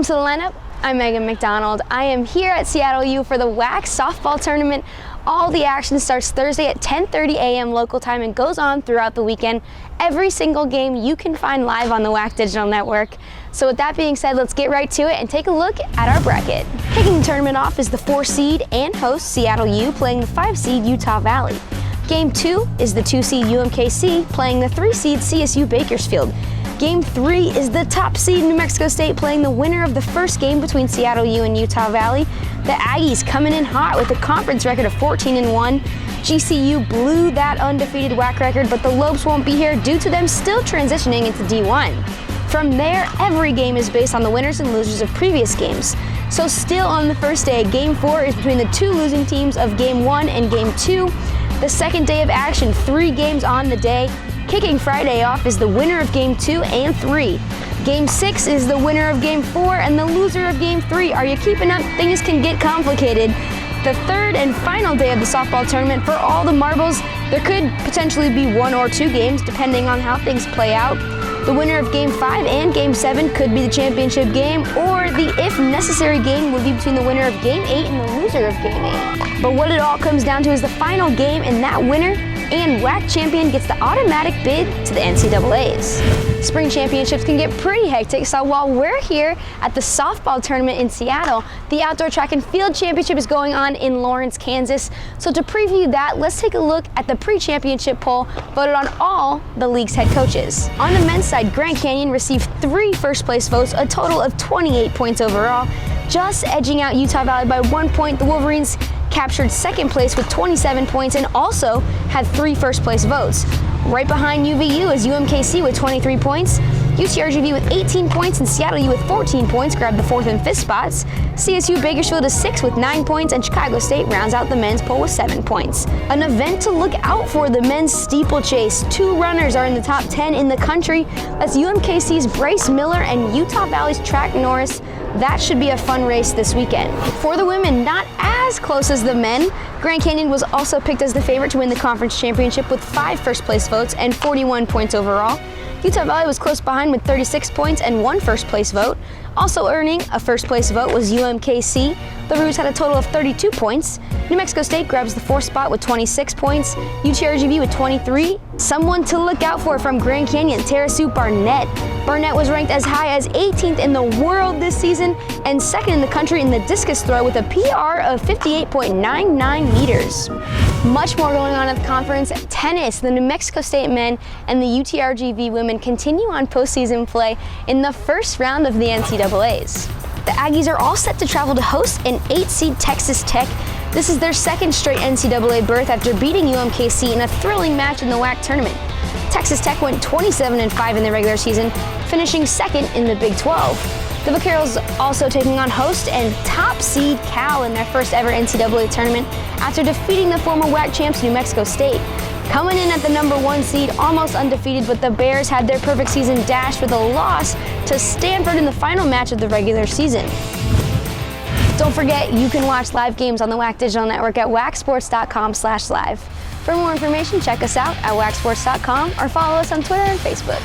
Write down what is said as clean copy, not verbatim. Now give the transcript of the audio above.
Welcome to the lineup. I'm Megan McDonald. I am here at Seattle U for the WAC softball tournament. All the action starts Thursday at 10:30 a.m. local time and goes on throughout the weekend. Every single game you can find live on the WAC Digital Network. So with that being said, let's get right to it and take a look at our bracket. Kicking the tournament off is the 4 seed and host Seattle U playing the 5 seed Utah Valley. Game 2 is the 2 seed UMKC playing the 3 seed CSU Bakersfield. Game 3 is the top seed New Mexico State playing the winner of the first game between Seattle U and Utah Valley. The Aggies coming in hot with a conference record of 14-1. GCU blew that undefeated WAC record, but the Lopes won't be here due to them still transitioning into D1. From there, every game is based on the winners and losers of previous games. So still on the first day, Game 4 is between the 2 losing teams of Game 1 and Game 2. The second day of action, 3 games on the day. Kicking Friday off is the winner of Game 2 and 3. Game 6 is the winner of Game 4 and the loser of Game 3. Are you keeping up? Things can get complicated. The third and final day of the softball tournament for all the marbles, there could potentially be 1 or 2 games depending on how things play out. The winner of Game 5 and Game 7 could be the championship game, or the if necessary game would be between the winner of Game 8 and the loser of Game 8. But what it all comes down to is the final game, and that winner and WAC champion gets the automatic bid to the NCAAs. Spring championships can get pretty hectic, so while we're here at the softball tournament in Seattle, the outdoor track and field championship is going on in Lawrence, Kansas. So to preview that, let's take a look at the pre-championship poll voted on all the league's head coaches. On the men's side, Grand Canyon received 3 first place votes, a total of 28 points overall. Just edging out Utah Valley by 1 point, the Wolverines captured second place with 27 points and also had 3 first place votes. Right behind UVU is UMKC with 23 points, UTRGV with 18 points, and Seattle U with 14 points grabbed the 4th and 5th spots. CSU Bakersfield is 6th with 9 points, and Chicago State rounds out the men's poll with 7 points. An event to look out for, the men's steeplechase. 2 runners are in the top 10 in the country. That's UMKC's Bryce Miller and Utah Valley's Track Norris. That should be a fun race this weekend. For the women, not as close as the men. Grand Canyon was also picked as the favorite to win the conference championship with 5 first place votes and 41 points overall. Utah Valley was close behind with 36 points and 1 first place vote. Also earning a first place vote was UMKC. The Roos had a total of 32 points. New Mexico State grabs the 4th spot with 26 points. UTRGV with 23. Someone to look out for from Grand Canyon, Tarasu Barnett. Barnett was ranked as high as 18th in the world this season and 2nd in the country in the discus throw with a PR of 58.99 meters. Much more going on at the conference. Tennis, the New Mexico State men and the UTRGV women continue on postseason play in the first round of the NCAAs. The Aggies are all set to travel to host an 8 seed Texas Tech. This is their 2nd straight NCAA berth after beating UMKC in a thrilling match in the WAC tournament. Texas Tech went 27-5 in the regular season, finishing 2nd in the Big 12. The Vaqueros also taking on host and top seed Cal in their first ever NCAA tournament after defeating the former WAC champs New Mexico State. Coming in at the number 1 seed, almost undefeated, but the Bears had their perfect season dashed with a loss to Stanford in the final match of the regular season. Don't forget, you can watch live games on the WAC Digital Network at wacsports.com/live. For more information, check us out at wacsports.com or follow us on Twitter and Facebook.